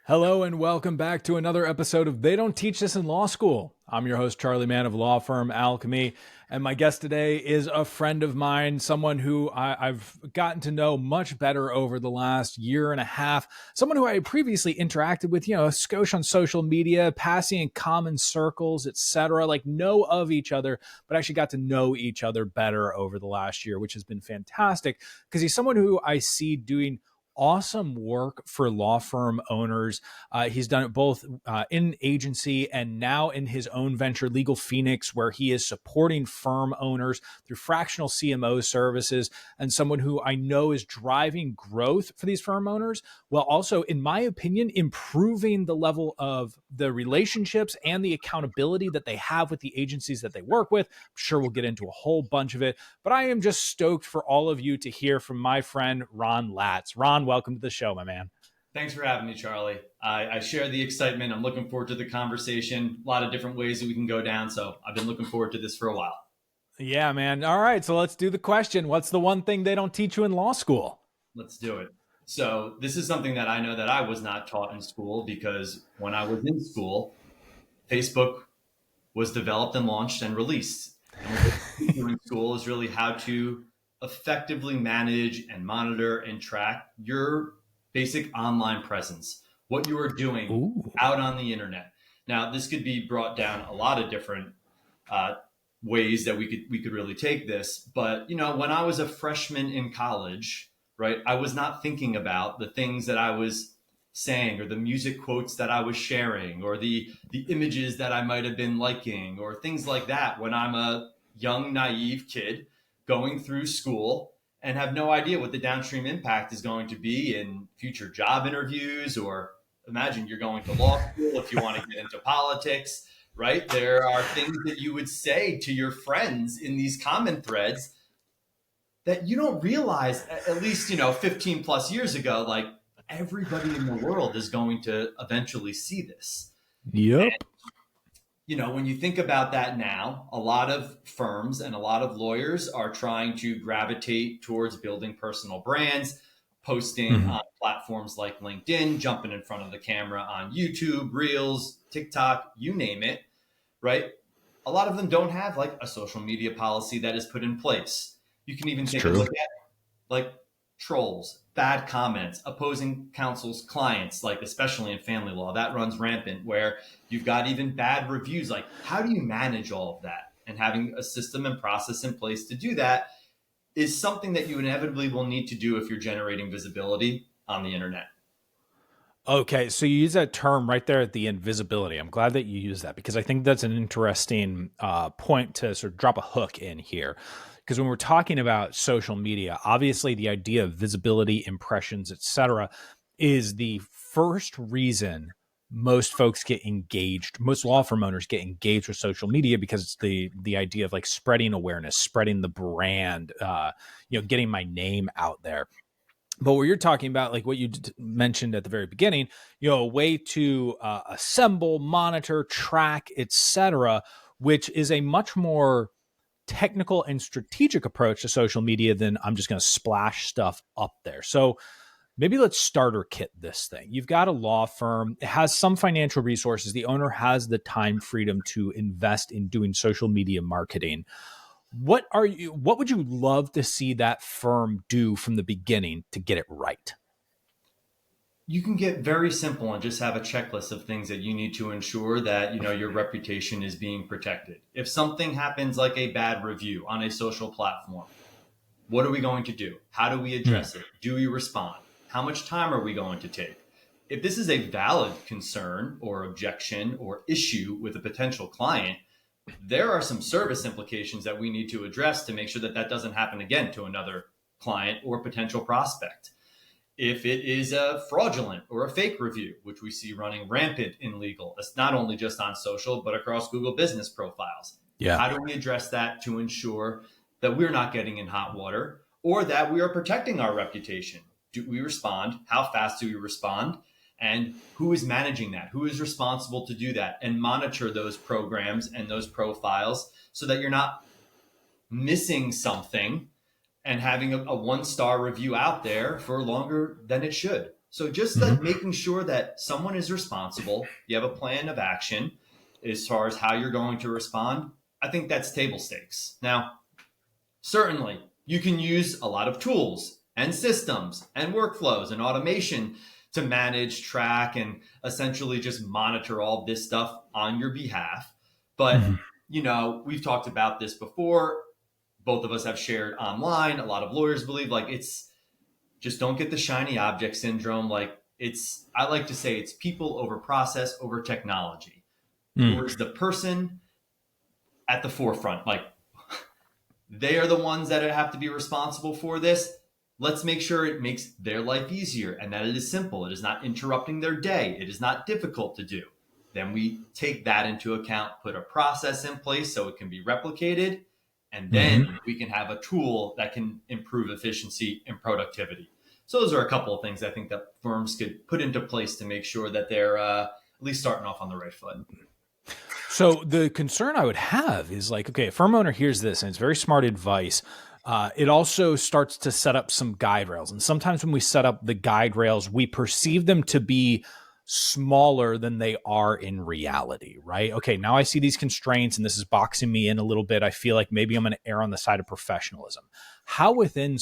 Hello and welcome back to another episode of They Don't Teach This in Law School. I'm your host, Charley Mann of law firm Alchemy, and my guest today is a friend of mine, someone who I've gotten to know much better over the last year and a half, someone who I previously interacted with, a skosh on social media, passing in common circles, etc., like know of each other, but actually got to know each other better over the last year, which has been fantastic because he's someone who I see doing awesome work for law firm owners. He's done it both in agency and now in his own venture, LegalFenix, where he is supporting firm owners through fractional CMO services, and someone who I know is driving growth for these firm owners, while also, in my opinion, improving the level of the relationships and the accountability that they have with the agencies that they work with. I'm sure we'll get into a whole bunch of it, but I am just stoked for all of you to hear from my friend, Ron Latz. Ron, welcome to the show, my man. Thanks for having me, Charley. I share the excitement. I'm looking forward to the conversation. A lot of different ways that we can go down. So I've been looking forward to this for a while. Yeah, man. All right. So let's do the question. What's the one thing they don't teach you in law school? Let's do it. So this is something that I know that I was not taught in school, because when I was in school, Facebook was developed and launched and released. And what we do in school is really how to effectively manage and monitor and track your basic online presence, what you are doing out on the internet. Now, this could be brought down a lot of different ways that we could really take this. But, when I was a freshman in college, right, I was not thinking about the things that I was saying, or the music quotes that I was sharing, or the images that I might have been liking, or things like that, when I'm a young, naive kid going through school and have no idea what the downstream impact is going to be in future job interviews. Or imagine you're going to law school, if you want to get into politics, right? There are things that you would say to your friends in these common threads that you don't realize, at least, 15 plus years ago, like everybody in the world is going to eventually see this. Yep. When you think about that now, a lot of firms and a lot of lawyers are trying to gravitate towards building personal brands, posting on platforms like LinkedIn, jumping in front of the camera on YouTube, Reels, TikTok, you name it, right? A lot of them don't have like a social media policy that is put in place. You can even take a look at like trolls, bad comments, opposing counsel's clients, like especially in family law, that runs rampant, where you've got even bad reviews. Like, how do you manage all of that? And having a system and process in place to do that is something that you inevitably will need to do if you're generating visibility on the internet. Okay, so you use that term right there at the end, visibility. I'm glad that you use that, because I think that's an interesting point to sort of drop a hook in here. Because when we're talking about social media, obviously the idea of visibility, impressions, etc., is the first reason most folks get engaged. Most law firm owners get engaged with social media, because it's the idea of like spreading awareness, spreading the brand, getting my name out there. But what you're talking about, like what you mentioned at the very beginning, a way to assemble, monitor, track, etc., which is a much more technical and strategic approach to social media than I'm just going to splash stuff up there. So maybe let's starter kit this thing. You've got a law firm, it has some financial resources. The owner has the time freedom to invest in doing social media marketing. What would you love to see that firm do from the beginning to get it right? You can get very simple and just have a checklist of things that you need to ensure that, your reputation is being protected. If something happens like a bad review on a social platform, what are we going to do? How do we address it? Do we respond? How much time are we going to take? If this is a valid concern or objection or issue with a potential client, there are some service implications that we need to address to make sure that that doesn't happen again to another client or potential prospect. If it is a fraudulent or a fake review, which we see running rampant in legal, it's not only just on social, but across Google business profiles. Yeah. How do we address that to ensure that we're not getting in hot water, or that we are protecting our reputation? Do we respond? How fast do we respond? And who is managing that? Who is responsible to do that? And monitor those programs and those profiles so that you're not missing something and having a one-star review out there for longer than it should. So just like making sure that someone is responsible, you have a plan of action as far as how you're going to respond. I think that's table stakes. Now, certainly, you can use a lot of tools and systems and workflows and automation to manage, track, and essentially just monitor all this stuff on your behalf. But, we've talked about this before. Both of us have shared online. A lot of lawyers believe like it's just don't get the shiny object syndrome. Like I like to say it's people over process over technology. Or is the person at the forefront? Like they are the ones that have to be responsible for this. Let's make sure it makes their life easier and that it is simple. It is not interrupting their day. It is not difficult to do. Then we take that into account, put a process in place so it can be replicated, and then we can have a tool that can improve efficiency and productivity. So those are a couple of things I think that firms could put into place to make sure that they're at least starting off on the right foot. So the concern I would have is like, okay, a firm owner hears this and it's very smart advice. It also starts to set up some guide rails. And sometimes when we set up the guide rails, we perceive them to be smaller than they are in reality, right? Okay, now I see these constraints and this is boxing me in a little bit. I feel like maybe I'm going to err on the side of professionalism. How within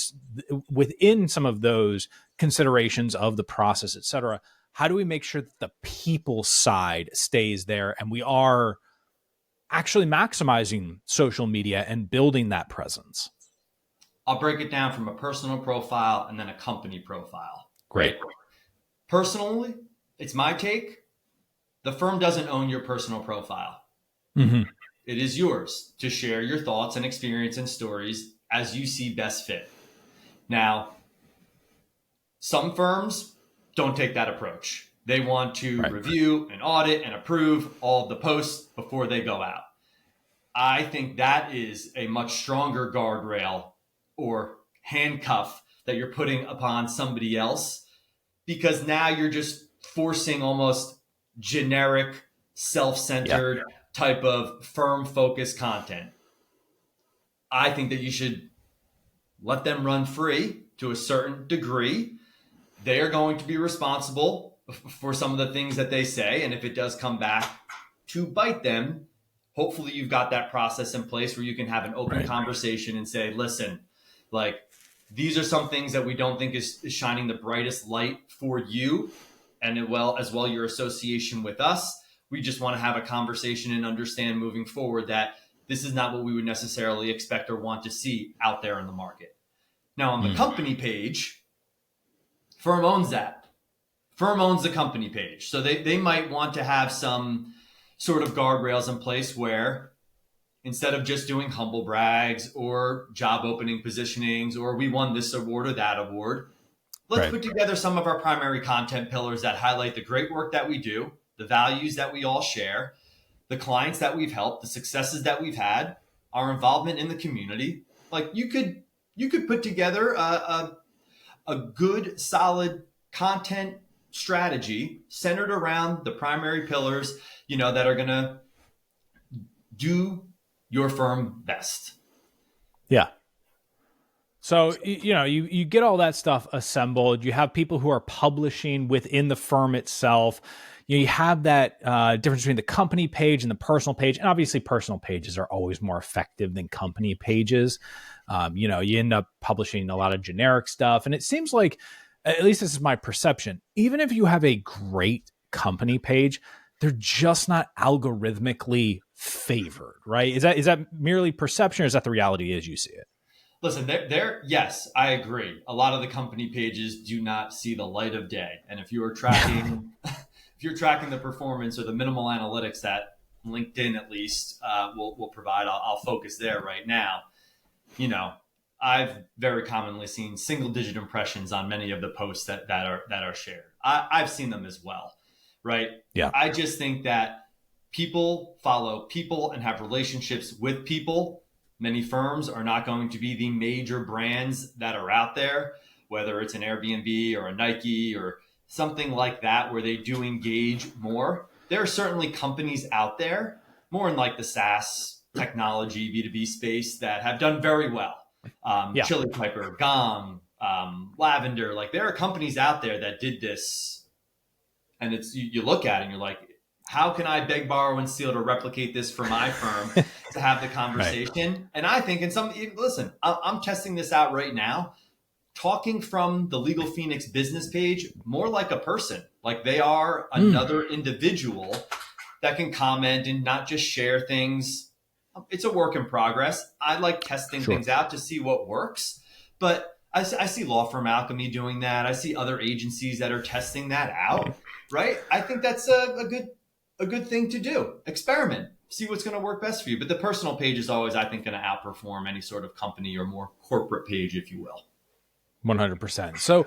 some of those considerations of the process, et cetera, how do we make sure that the people side stays there and we are actually maximizing social media and building that presence? I'll break it down from a personal profile and then a company profile. Great. Personally, it's my take. The firm doesn't own your personal profile. It is yours to share your thoughts and experience and stories as you see best fit. Now, some firms don't take that approach. They want to review and audit and approve all of the posts before they go out. I think that is a much stronger guardrail or handcuff that you're putting upon somebody else, because now you're just forcing almost generic, self-centered type of firm-focused content. I think that you should let them run free to a certain degree. They are going to be responsible for some of the things that they say. And if it does come back to bite them, hopefully you've got that process in place where you can have an open conversation and say, listen, like these are some things that we don't think is shining the brightest light for you and as well your association with us. We just want to have a conversation and understand moving forward that this is not what we would necessarily expect or want to see out there in the market. Now on the company page, firm owns that. Firm owns the company page. So they might want to have some sort of guardrails in place where instead of just doing humble brags or job opening positionings or we won this award or that award, let's put together some of our primary content pillars that highlight the great work that we do, the values that we all share, the clients that we've helped, the successes that we've had, our involvement in the community. Like you could put together a good, solid content strategy centered around the primary pillars, that are going to do your firm best. Yeah. So, you get all that stuff assembled. You have people who are publishing within the firm itself. You have that difference between the company page and the personal page. And obviously personal pages are always more effective than company pages. You end up publishing a lot of generic stuff. And it seems like, at least this is my perception, even if you have a great company page, they're just not algorithmically favored, right? Is that merely perception or is that the reality as you see it? Listen, yes, I agree. A lot of the company pages do not see the light of day. And if you are tracking, if you're tracking the performance or the minimal analytics that LinkedIn at least will provide, I'll focus there right now. I've very commonly seen single digit impressions on many of the posts that are shared. I've seen them as well, right? Yeah. I just think that people follow people and have relationships with people. Many firms are not going to be the major brands that are out there, whether it's an Airbnb or a Nike or something like that, where they do engage more. There are certainly companies out there, more in like the SaaS technology, B2B space, that have done very well. Chili Piper, Gong, Lavender. Like there are companies out there that did this, and it's you look at it and you're like, how can I beg, borrow, and steal to replicate this for my firm to have the Right. conversation? And I think, listen, I'm testing this out right now, talking from the LegalFenix business page more like a person, like they are another individual that can comment and not just share things. It's a work in progress. I like testing Sure. things out to see what works, but I see law firm alchemy doing that. I see other agencies that are testing that out. Right? I think that's a good thing to do. Experiment, see what's going to work best for you. But the personal page is always, I think, going to outperform any sort of company or more corporate page, if you will. 100%. So,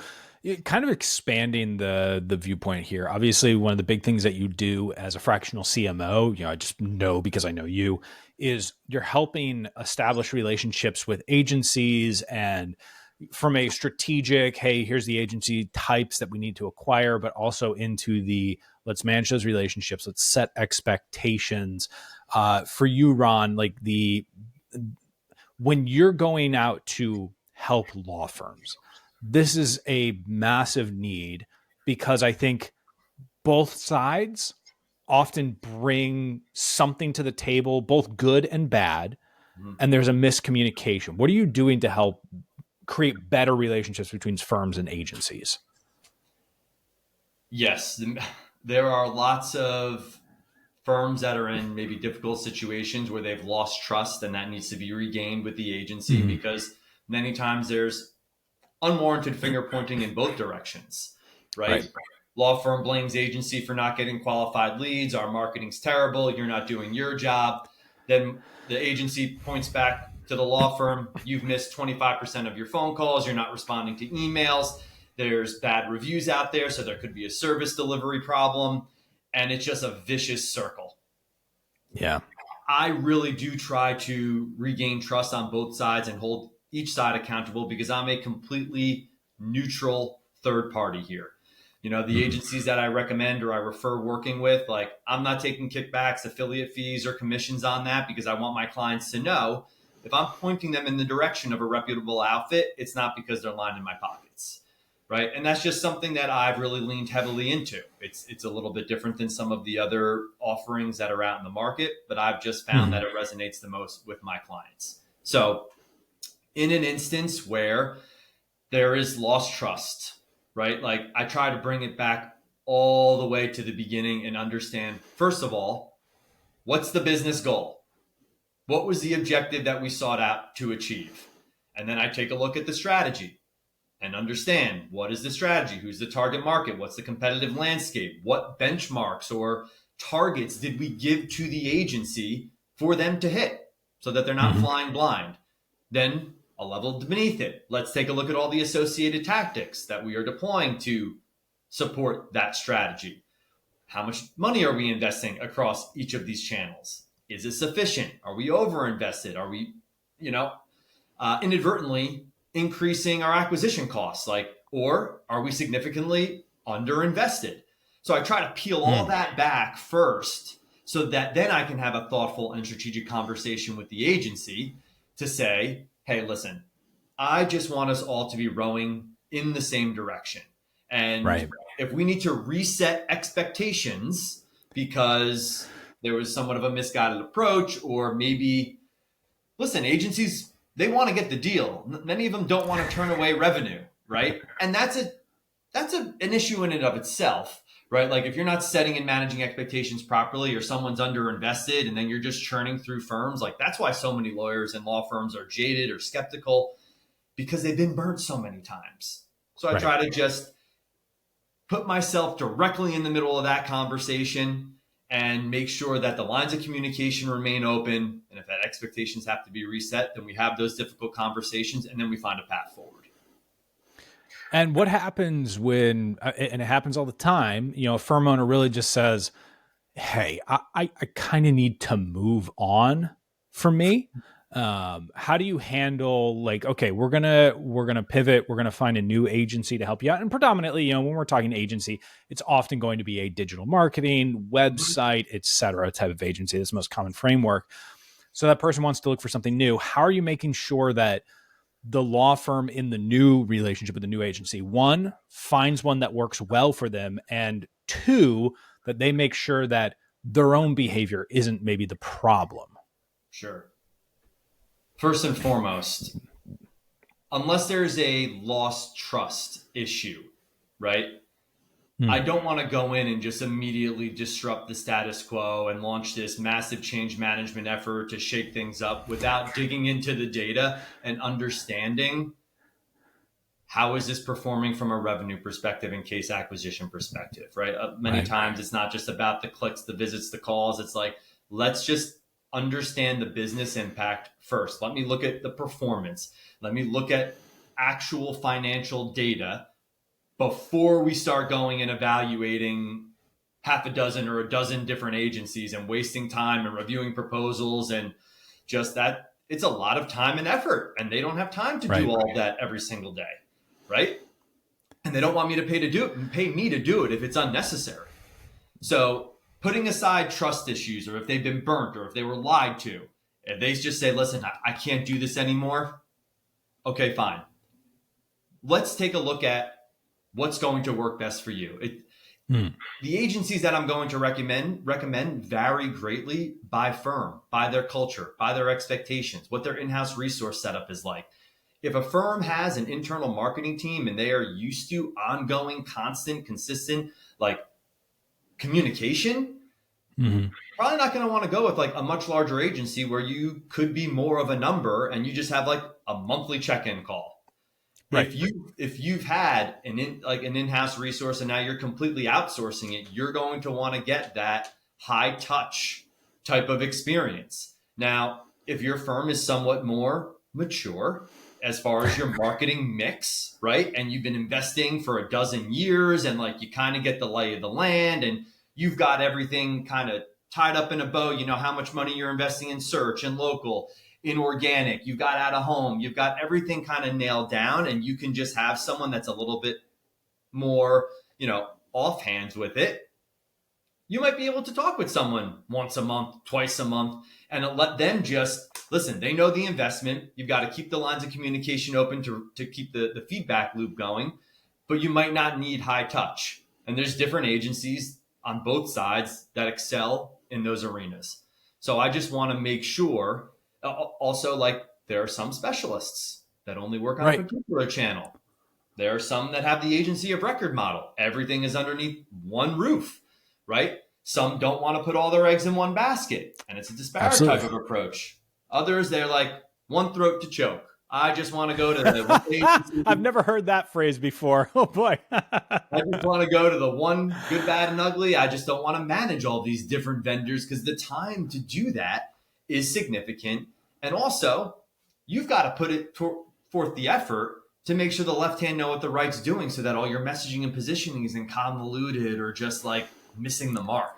kind of expanding the viewpoint here. Obviously, one of the big things that you do as a fractional CMO, I just know because I know you, is you're helping establish relationships with agencies, and from a strategic, hey, here's the agency types that we need to acquire, but also into the let's manage those relationships, let's set expectations. For you, Ron, like when you're going out to help law firms, this is a massive need because I think both sides often bring something to the table, both good and bad, and there's a miscommunication. What are you doing to help create better relationships between firms and agencies? Yes, there are lots of firms that are in maybe difficult situations where they've lost trust and that needs to be regained with the agency because many times there's unwarranted finger pointing in both directions, right? Law firm blames agency for not getting qualified leads. Our marketing's terrible. You're not doing your job. Then the agency points back to the law firm. You've missed 25% of your phone calls. You're not responding to emails. There's bad reviews out there. So there could be a service delivery problem. And it's just a vicious circle. Yeah. I really do try to regain trust on both sides and hold each side accountable because I'm a completely neutral third party here. The agencies that I recommend or I refer working with, like I'm not taking kickbacks, affiliate fees, or commissions on that because I want my clients to know if I'm pointing them in the direction of a reputable outfit, it's not because they're lining my pockets. Right. And that's just something that I've really leaned heavily into. It's a little bit different than some of the other offerings that are out in the market, but I've just found that it resonates the most with my clients. So in an instance where there is lost trust, right? Like I try to bring it back all the way to the beginning and understand, first of all, what's the business goal? What was the objective that we sought out to achieve? And then I take a look at the strategy and understand what is the strategy, who's the target market, what's the competitive landscape, what benchmarks or targets did we give to the agency for them to hit so that they're not flying blind. Then a level beneath it, let's take a look at all the associated tactics that we are deploying to support that strategy. How much money are we investing across each of these channels? Is it sufficient? Are we overinvested? Are we, inadvertently increasing our acquisition costs? Or are we significantly underinvested? So I try to peel all that back first so that then I can have a thoughtful and strategic conversation with the agency to say, hey, listen, I just want us all to be rowing in the same direction. And if we need to reset expectations because there was somewhat of a misguided approach, or maybe, listen, agencies, they want to get the deal. Many of them don't want to turn away revenue, right? And that's an issue in and of itself, right? Like if you're not setting and managing expectations properly, or someone's underinvested and then you're just churning through firms, like that's why so many lawyers and law firms are jaded or skeptical because they've been burnt so many times. So I try to just put myself directly in the middle of that conversation and make sure that the lines of communication remain open. And if that expectations have to be reset, then we have those difficult conversations and then we find a path forward. And what happens when, and it happens all the time, a firm owner really just says, hey, I kind of need to move on for me. How do you handle okay, we're gonna pivot, we're gonna find a new agency to help you out, and predominantly, when we're talking agency, it's often going to be a digital marketing website, etc. type of agency. That's the most common framework. So that person wants to look for something new. How are you making sure that the law firm in the new relationship with the new agency, one, finds one that works well for them, and two, that they make sure that their own behavior isn't maybe the problem. Sure. First and foremost, unless there's a lost trust issue, right? I don't want to go in and just immediately disrupt the status quo and launch this massive change management effort to shake things up without digging into the data and understanding how is this performing from a revenue perspective and case acquisition perspective, right? Many times it's not just about the clicks, the visits, the calls. It's like, let's just understand the business impact first. Let me look at the performance. Let me look at actual financial data before we start going and evaluating half a dozen or a dozen different agencies and wasting time and reviewing proposals. And just that, it's a lot of time and effort, and they don't have time to do all of that every single day, right? And they don't want me to pay me to do it if it's unnecessary. So putting aside trust issues, or if they've been burnt, or if they were lied to, if they just say, listen, I can't do this anymore. Okay, fine. Let's take a look at what's going to work best for you. The agencies that I'm going to recommend vary greatly by firm, by their culture, by their expectations, what their in-house resource setup is like. If a firm has an internal marketing team and they are used to ongoing, constant, consistent, like communication, probably not going to want to go with like a much larger agency where you could be more of a number and you just have like a monthly check-in call. Right. If you've had an in-house resource and now you're completely outsourcing it, you're going to want to get that high touch type of experience. Now, if your firm is somewhat more mature as far as your marketing mix, right? And you've been investing for a dozen years and like you kind of get the lay of the land and you've got everything kind of tied up in a bow, you know how much money you're investing in search and local, in organic, you've got out of home, you've got everything kind of nailed down, and you can just have someone that's a little bit more, offhands with it. You might be able to talk with someone once a month, twice a month, and let them just listen. They know the investment. You've got to keep the lines of communication open to keep the feedback loop going, but you might not need high touch. And there's different agencies on both sides that excel in those arenas. So I just want to make sure. Also, like there are some specialists that only work on a particular channel. There are some that have the agency of record model. Everything is underneath one roof, right? Some don't want to put all their eggs in one basket, and it's a disparate type of approach. Others, they're like one throat to choke. I just want to go to the one agency. I've never heard that phrase before. Oh boy. I just want to go to the one good, bad, and ugly. I just don't want to manage all these different vendors because the time to do that is significant. And also, you've got to put forth the effort to make sure the left hand know what the right's doing so that all your messaging and positioning isn't convoluted or just like missing the mark.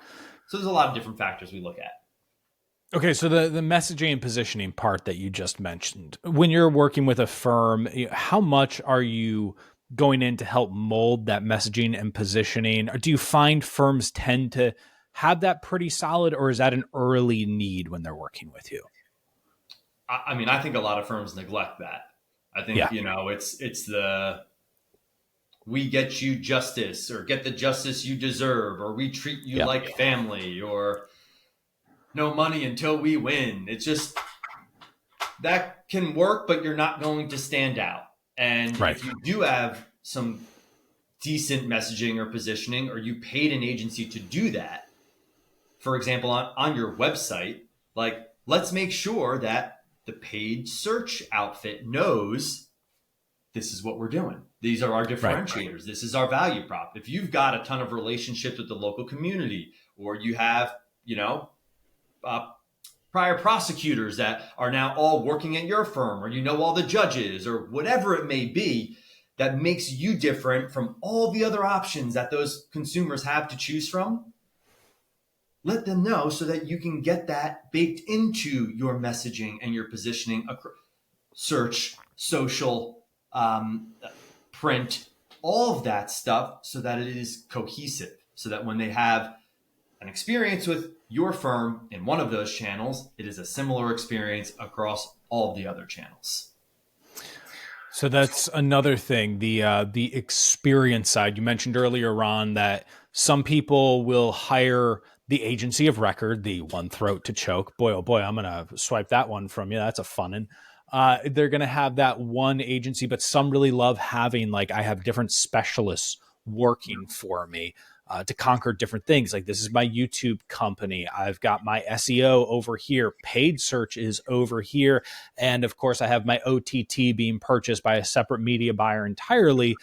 So there's a lot of different factors we look at. Okay, so the messaging and positioning part that you just mentioned, when you're working with a firm, how much are you going in to help mold that messaging and positioning? Or do you find firms tend to have that pretty solid, or is that an early need when they're working with you? I mean, I think a lot of firms neglect that. I think, it's the, we get you justice or get the justice you deserve, or we treat you like family, or no money until we win. It's just, that can work, but you're not going to stand out. And if you do have some decent messaging or positioning, or you paid an agency to do that, for example, on your website, like let's make sure that the paid search outfit knows this is what we're doing. These are our differentiators. This is our value prop. If you've got a ton of relationships with the local community, or you have, prior prosecutors that are now all working at your firm, or all the judges, or whatever it may be, that makes you different from all the other options that those consumers have to choose from, let them know so that you can get that baked into your messaging and your positioning, search, social, print, all of that stuff, so that it is cohesive, so that when they have an experience with your firm in one of those channels, it is a similar experience across all of the other channels. So that's another thing, the experience side. You mentioned earlier, Ron, that some people will hire the agency of record, the one throat to choke. Boy, oh boy, I'm gonna swipe that one from you. That's a fun one. They're gonna have that one agency, but some really love having, like, I have different specialists working for me to conquer different things. Like, this is my YouTube company. I've got my SEO over here. Paid search is over here. And of course, I have my OTT being purchased by a separate media buyer entirely.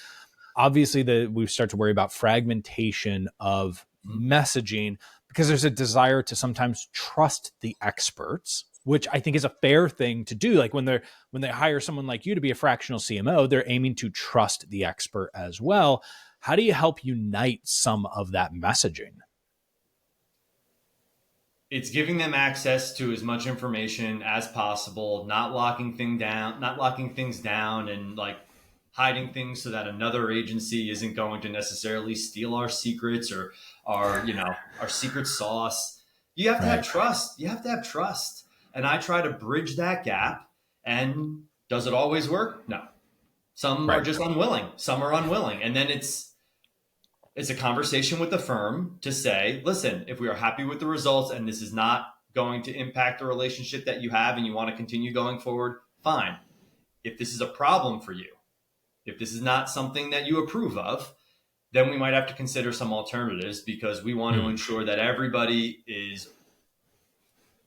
Obviously, we start to worry about fragmentation of messaging because there's a desire to sometimes trust the experts, which I think is a fair thing to do. Like, when they hire someone like you to be a fractional CMO, they're aiming to trust the expert as well. How do you help unite some of that messaging? It's giving them access to as much information as possible, not locking things down and like hiding things so that another agency isn't going to necessarily steal our secrets or our secret sauce. You have to have Right. trust. You have to have trust. And I try to bridge that gap. And does it always work? No. Some are Right. just unwilling. Some are unwilling. And then it's a conversation with the firm to say, listen, if we are happy with the results and this is not going to impact the relationship that you have and you want to continue going forward, fine. If this is a problem for you, if this is not something that you approve of, then we might have to consider some alternatives because we want to ensure that everybody is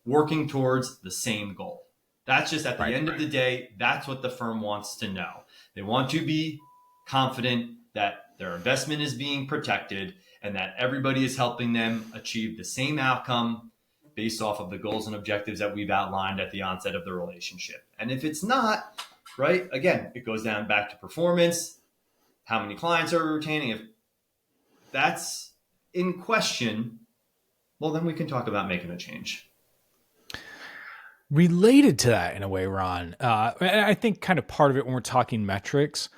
working towards the same goal. That's just at the end of the day, that's what the firm wants to know. They want to be confident that their investment is being protected and that everybody is helping them achieve the same outcome based off of the goals and objectives that we've outlined at the onset of the relationship. And if it's not, right, again, it goes down back to performance, how many clients are we retaining? If that's in question, well, then we can talk about making a change. Related to that in a way, Ron, and I think kind of part of it when we're talking metrics,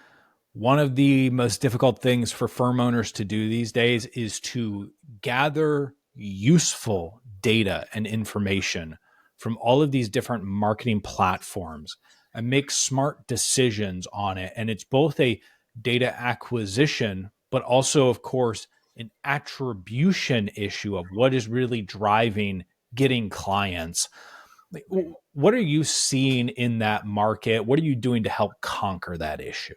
one of the most difficult things for firm owners to do these days is to gather useful data and information from all of these different marketing platforms and make smart decisions on it. And it's both a data acquisition, but also, of course, an attribution issue of what is really driving getting clients. Like, what are you seeing in that market? What are you doing to help conquer that issue?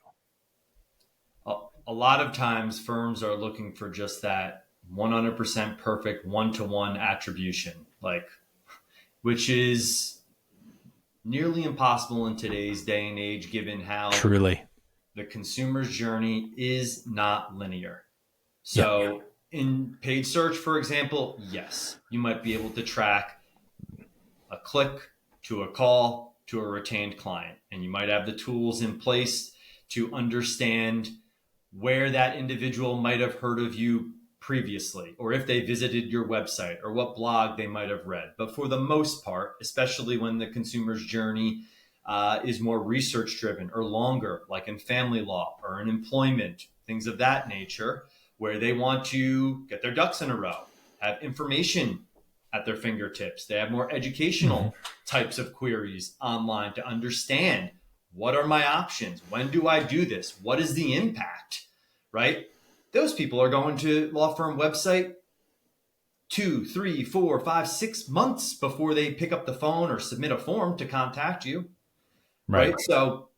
A lot of times firms are looking for just that 100% perfect one-to-one attribution, like, which is nearly impossible in today's day and age, given how Truly. the consumer's journey is not linear. Yep. So in paid search, for example, yes, you might be able to track a click to a call to a retained client, and you might have the tools in place to understand where that individual might have heard of you previously, or if they visited your website, or what blog they might have read. But for the most part, especially when the consumer's journey is more research driven or longer, like in family law or in employment, things of that nature, where they want to get their ducks in a row, have information at their fingertips. They have more educational types of queries online to understand, what are my options? When do I do this? What is the impact? Right? Those people are going to law firm website 2, 3, 4, 5, 6 months before they pick up the phone or submit a form to contact you. Right? So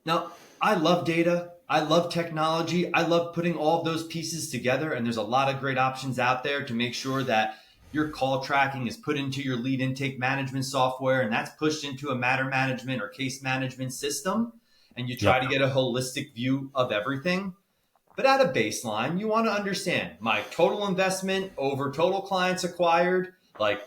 now, I love data. I love technology. I love putting all of those pieces together. And there's a lot of great options out there to make sure that your call tracking is put into your lead intake management software, and that's pushed into a matter management or case management system. And you try to get a holistic view of everything. But at a baseline, you want to understand my total investment over total clients acquired. Like,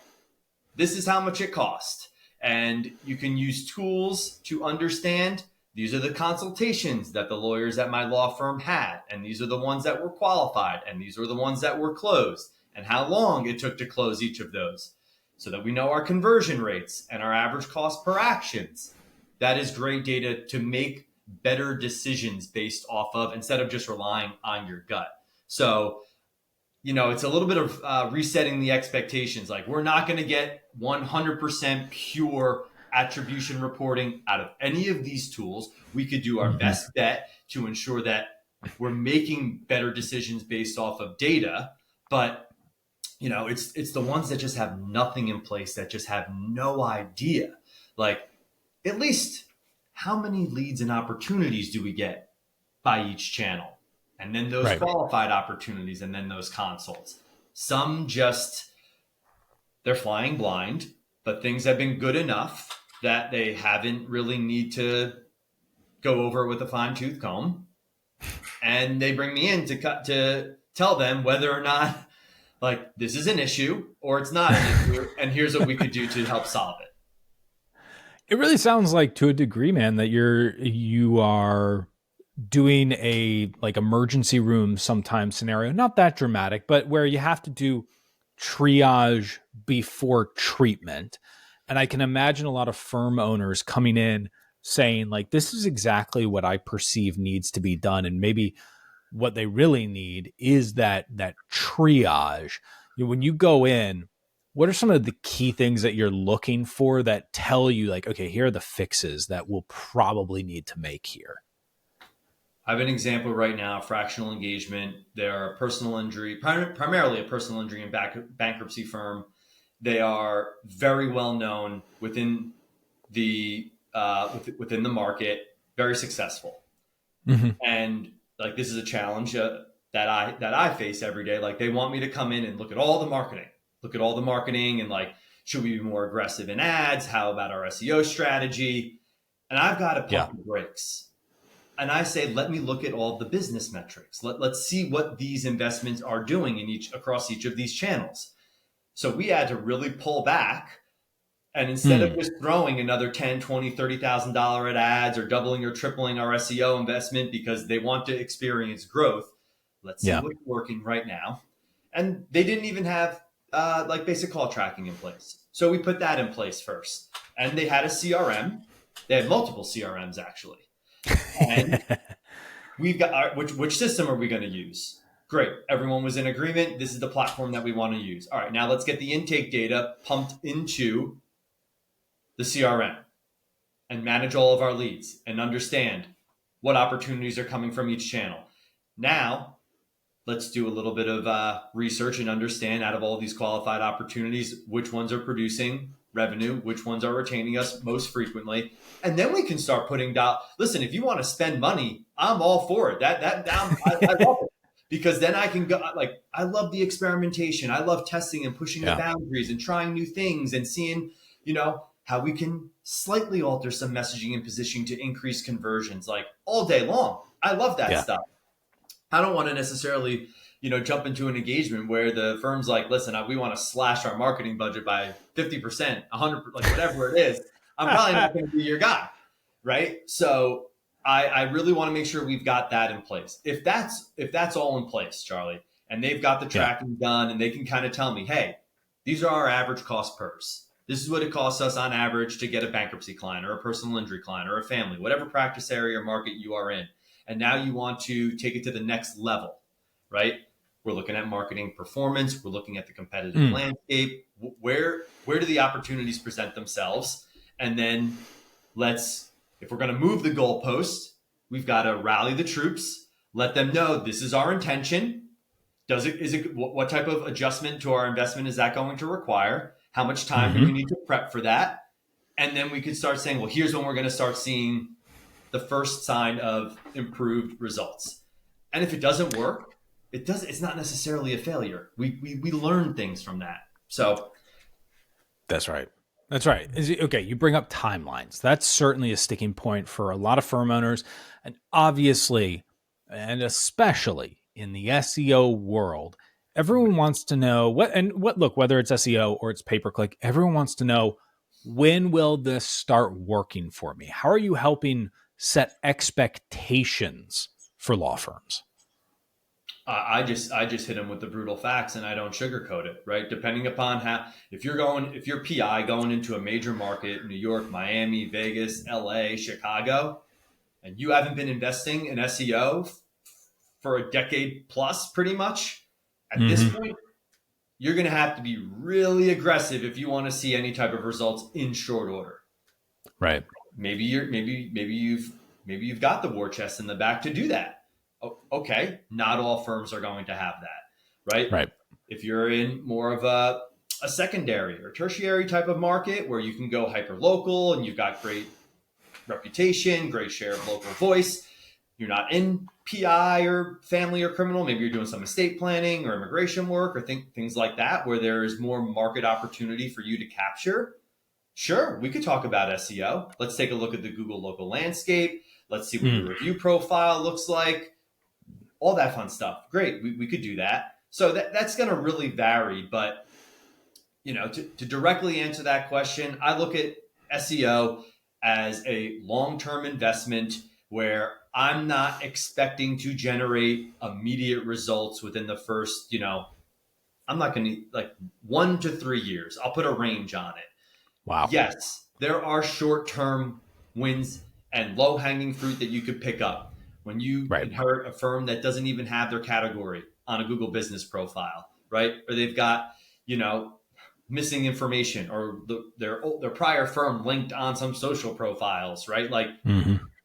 this is how much it cost. And you can use tools to understand, these are the consultations that the lawyers at my law firm had, and these are the ones that were qualified, and these are the ones that were closed, and how long it took to close each of those, so that we know our conversion rates and our average cost per actions. That is great data to make better decisions based off of, instead of just relying on your gut. So, it's a little bit of resetting the expectations. Like, we're not going to get 100% pure attribution reporting out of any of these tools. We could do our best bet to ensure that we're making better decisions based off of data. But, it's the ones that just have nothing in place, that just have no idea. Like, at least how many leads and opportunities do we get by each channel? And then those qualified opportunities, and then those consults. Some just, they're flying blind, but things have been good enough that they haven't really need to go over it with a fine tooth comb. And they bring me in to tell them whether or not, like, this is an issue or it's not an issue, and here's what we could do to help solve it. It really sounds like, to a degree, man, that you are doing a like emergency room sometimes scenario, not that dramatic, but where you have to do triage before treatment. And I can imagine a lot of firm owners coming in saying, like, this is exactly what I perceive needs to be done. And maybe what they really need is that triage. When you go in, what are some of the key things that you're looking for that tell you, like, okay, here are the fixes that we'll probably need to make here? I have an example right now, fractional engagement. They're a personal injury, primarily a personal injury and bankruptcy firm. They are very well known within the market, very successful. And like, this is a challenge that I face every day. Like, they want me to come in and look at all the marketing, and like, should we be more aggressive in ads? How about our SEO strategy? And I've got to pump the brakes. And I say, let me look at all the business metrics. Let's see what these investments are doing across each of these channels. So we had to really pull back. And instead of just throwing another $10,000, $20,000, $30,000 at ads, or doubling or tripling our SEO investment because they want to experience growth, let's see what's working right now. And they didn't even have like basic call tracking in place. So we put that in place first. And they had a CRM. They had multiple CRMs, actually. And we've got which system are we going to use? Great. Everyone was in agreement. This is the platform that we want to use. All right, now let's get the intake data pumped into the CRM and manage all of our leads and understand what opportunities are coming from each channel. Now, let's do a little bit of research and understand, out of all these qualified opportunities, which ones are producing revenue, which ones are retaining us most frequently. And then we can start putting down, listen, if you want to spend money, I'm all for it. I love it. Because then I can go, like, I love the experimentation. I love testing and pushing the boundaries and trying new things and seeing, how we can slightly alter some messaging and positioning to increase conversions, like, all day long. I love that stuff. I don't want to necessarily, jump into an engagement where the firm's like, listen, we want to slash our marketing budget by 50%, 100%, like whatever it is. I'm probably not going to be your guy, right? So I really want to make sure we've got that in place. If that's all in place, Charlie, and they've got the tracking done, and they can kind of tell me, hey, these are our average cost pers. This is what it costs us on average to get a bankruptcy client or a personal injury client or a family, whatever practice area or market you are in. And now you want to take it to the next level, right? We're looking at marketing performance. We're looking at the competitive landscape. Where do the opportunities present themselves? And then if we're going to move the goalpost, we've got to rally the troops, let them know this is our intention. What type of adjustment to our investment is that going to require? How much time do we need to prep for that? And then we could start saying, well, here's when we're going to start seeing the first sign of improved results. And if it doesn't work, it's not necessarily a failure. We learn things from that. So that's right. Okay, you bring up timelines. That's certainly a sticking point for a lot of firm owners. And obviously, and especially in the SEO world, everyone wants to know whether it's SEO or it's pay-per-click, everyone wants to know, when will this start working for me? How are you helping set expectations for law firms? I just hit them with the brutal facts, and I don't sugarcoat it, right? Depending upon if you're PI going into a major market, New York, Miami, Vegas, LA, Chicago, and you haven't been investing in SEO for a decade plus, pretty much, at this point, you're going to have to be really aggressive if you want to see any type of results in short order. Right. Maybe you've got the war chest in the back to do that. Okay, not all firms are going to have that, right? Right. If you're in more of a secondary or tertiary type of market where you can go hyper local and you've got great reputation, great share of local voice, you're not in PI or family or criminal, maybe you're doing some estate planning or immigration work or things like that where there's more market opportunity for you to capture. Sure, we could talk about SEO. Let's take a look at the Google local landscape. Let's see what your review profile looks like. All that fun stuff. Great, we could do that. So that's going to really vary. But, to directly answer that question, I look at SEO as a long-term investment where I'm not expecting to generate immediate results within the first, I'm not going to like 1 to 3 years. I'll put a range on it. Wow. Yes, there are short-term wins and low-hanging fruit that you could pick up when you inherit a firm that doesn't even have their category on a Google business profile, right? Or they've got, missing information or their prior firm linked on some social profiles, right? Like,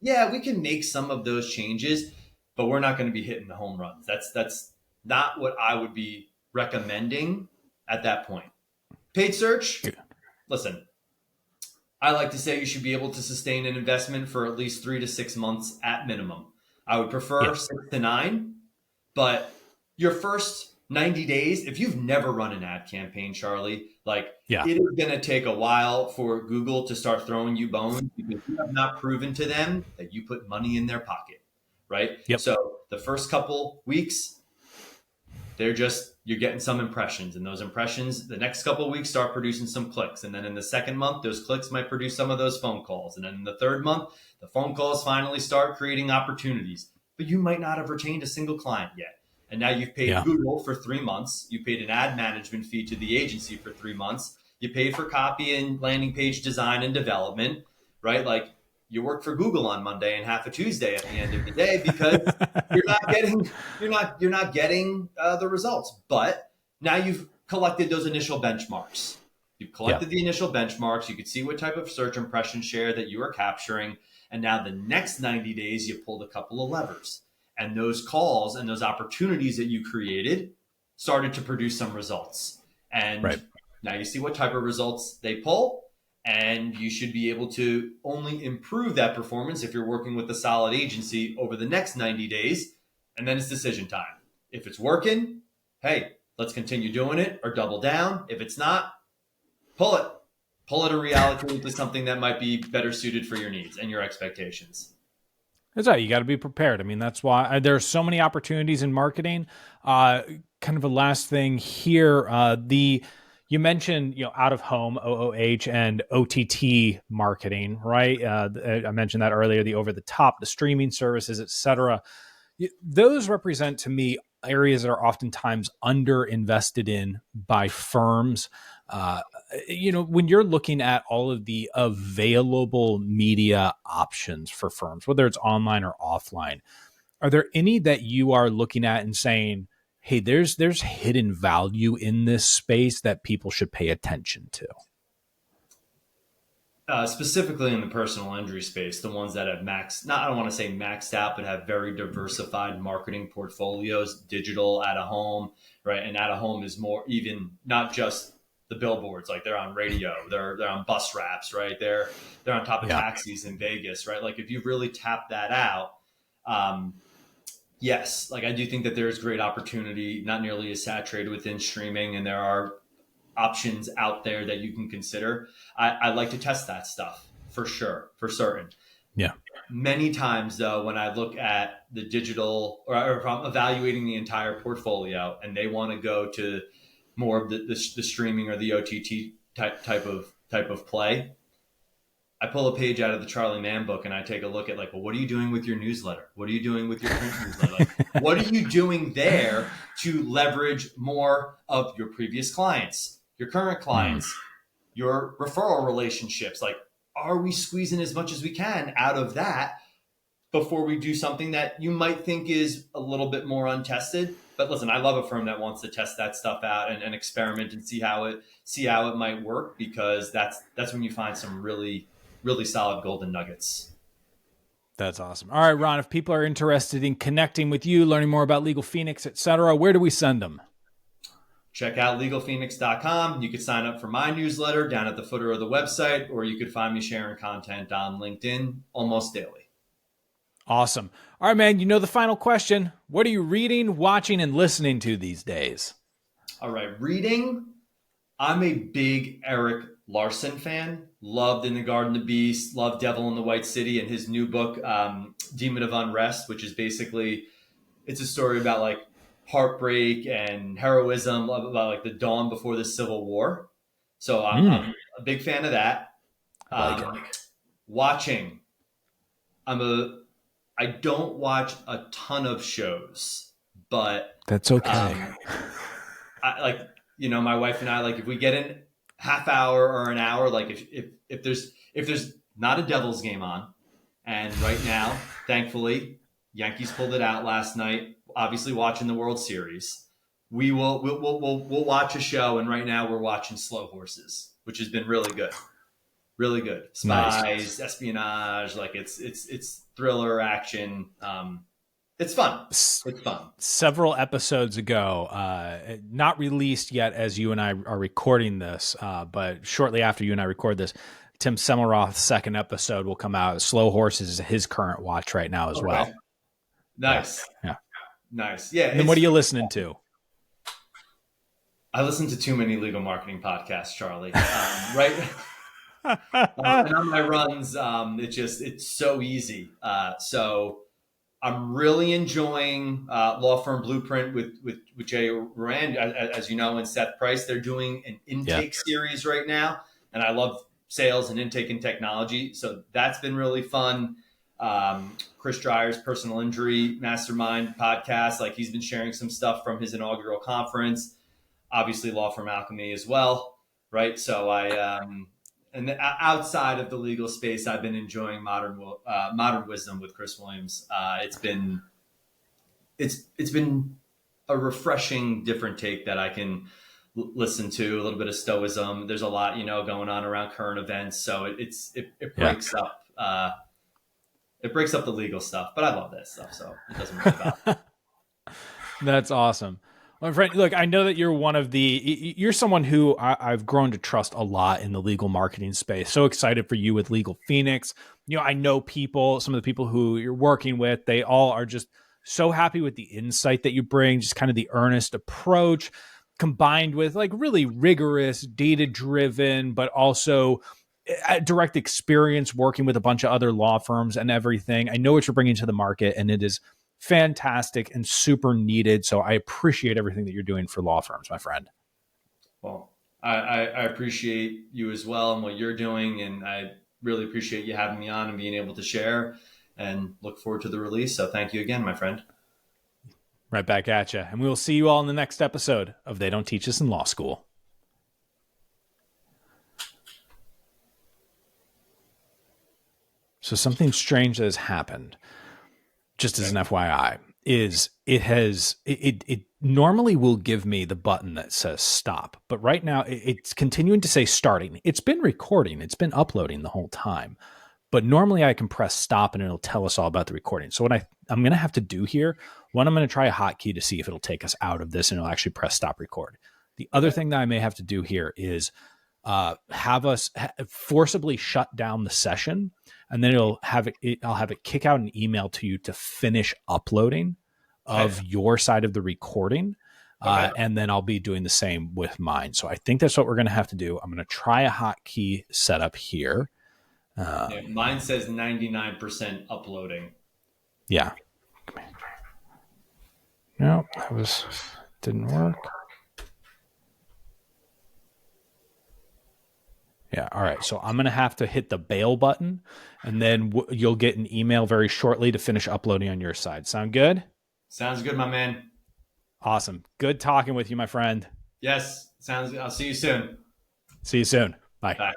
yeah, we can make some of those changes, but we're not going to be hitting the home runs. That's not what I would be recommending at that point. Paid search, listen, I like to say you should be able to sustain an investment for at least 3 to 6 months at minimum. I would prefer 6 to 9, but your first 90 days, if you've never run an ad campaign, Charlie, it is going to take a while for Google to start throwing you bones because you have not proven to them that you put money in their pocket, right? Yep. So the first couple weeks, you're getting some impressions, and those impressions the next couple of weeks start producing some clicks. And then in the second month, those clicks might produce some of those phone calls. And then in the third month, the phone calls finally start creating opportunities, but you might not have retained a single client yet. And now you've paid Google for 3 months. You paid an ad management fee to the agency for 3 months. You paid for copy and landing page design and development, right? Like, you work for Google on Monday and half a Tuesday at the end of the day because you're not getting the results. But now you've collected those initial benchmarks. You've collected the initial benchmarks. You could see what type of search impression share that you are capturing. And now the next 90 days, you pulled a couple of levers. And those calls and those opportunities that you created started to produce some results. And now you see what type of results they pull. And you should be able to only improve that performance if you're working with a solid agency over the next 90 days. And then it's decision time. If it's working, hey, let's continue doing it or double down. If it's not, pull it or reallocate it to something that might be better suited for your needs and your expectations. That's right. You got to be prepared. I mean, that's why there's so many opportunities in marketing. Kind of a last thing here. You mentioned, out of home, OOH, and OTT marketing, right? I mentioned that earlier, the over the top, the streaming services, et cetera. Those represent to me areas that are oftentimes underinvested in by firms. When you're looking at all of the available media options for firms, whether it's online or offline, are there any that you are looking at and saying, hey, there's hidden value in this space that people should pay attention to? Specifically in the personal injury space, the ones that have I don't want to say maxed out, but have very diversified marketing portfolios, digital, out of home, right? And out of home is more even not just the billboards, like they're on radio, they're on bus wraps, right? They're on top of taxis in Vegas, right? Like if you really tap that out, yes, like I do think that there's great opportunity, not nearly as saturated within streaming, and there are options out there that you can consider. I like to test that stuff for sure, for certain. Yeah. Many times though, when I look at the digital or if I'm evaluating the entire portfolio and they want to go to more of the streaming or the OTT type of play, I pull a page out of the Charley Mann book and I take a look at like, well, what are you doing with your newsletter? What are you doing with your print newsletter? Like, what are you doing there to leverage more of your previous clients, your current clients, your referral relationships? Like, are we squeezing as much as we can out of that before we do something that you might think is a little bit more untested? But listen, I love a firm that wants to test that stuff out and experiment and see how it might work, because that's when you find some really really solid golden nuggets. That's awesome. All right, Ron, if people are interested in connecting with you, learning more about LegalFenix, etc., where do we send them? Check out LegalFenix.com. You could sign up for my newsletter down at the footer of the website, or you could find me sharing content on LinkedIn almost daily. Awesome. All right, man, the final question. What are you reading, watching, and listening to these days? All right, reading. I'm a big Eric Larson fan. Loved In the Garden of the Beast, loved Devil in the White City, and his new book, Demon of Unrest, which is basically, it's a story about like heartbreak and heroism, about like the dawn before the Civil War. So I'm a big fan of that. Watching. I don't watch a ton of shows, but that's okay. My wife and I, like, if we get in half hour or an hour, like if there's not a Devils game on, and right now, thankfully, Yankees pulled it out last night. Obviously, watching the World Series, we'll watch a show, and right now we're watching Slow Horses, which has been really good. Really good. Spies, nice. Espionage, like it's thriller action. It's fun. It's fun. Several episodes ago, not released yet as you and I are recording this, but shortly after you and I record this, Tim Semmelroth's second episode will come out. Slow Horses is his current watch right now as well. Nice. Yeah. Nice. Yeah. And then what are you listening to? I listen to too many legal marketing podcasts, Charlie. Right. And on my runs, it's so easy. So I'm really enjoying Law Firm Blueprint with Jay Rand, as you know, and Seth Price. They're doing an intake series right now, and I love sales and intake and technology. So that's been really fun. Chris Dreyer's Personal Injury Mastermind podcast, like he's been sharing some stuff from his inaugural conference. Obviously, Law Firm Alchemy as well, right? So and outside of the legal space, I've been enjoying Modern Wisdom with Chris Williams. It's been a refreshing, different take that I can listen to. A little bit of stoicism. There's a lot, going on around current events, so it breaks up. It breaks up the legal stuff, but I love that stuff, so it doesn't really bother. That's awesome. Well, friend, look, I know that you're someone who I've grown to trust a lot in the legal marketing space. So excited for you with LegalFenix. I know some of the people who you're working with, they all are just so happy with the insight that you bring, just kind of the earnest approach combined with like really rigorous, data-driven, but also direct experience working with a bunch of other law firms and everything. I know what you're bringing to the market, and it is fantastic and super needed. So I appreciate everything that you're doing for law firms, my friend. Well, I appreciate you as well and what you're doing. And I really appreciate you having me on and being able to share, and look forward to the release. So thank you again, my friend. Right back at you. And we will see you all in the next episode of They Don't Teach Us in Law School. So something strange that has happened, just as an FYI, is it normally will give me the button that says stop, but right now it's continuing to say starting. It's been recording, it's been uploading the whole time, but normally I can press stop and it'll tell us all about the recording. So what I'm going to have to do here, I'm going to try a hotkey to see if it'll take us out of this and it'll actually press stop record. The other thing that I may have to do here is have us forcibly shut down the session, and then I'll have it kick out an email to you to finish uploading of your side of the recording. And then I'll be doing the same with mine. So I think that's what we're going to have to do. I'm going to try a hotkey setup here. Mine says 99% uploading. Yeah. No, didn't work. Yeah. All right. So I'm going to have to hit the bail button, and then you'll get an email very shortly to finish uploading on your side. Sound good? Sounds good, my man. Awesome. Good talking with you, my friend. Yes. I'll see you soon. See you soon. Bye. Bye.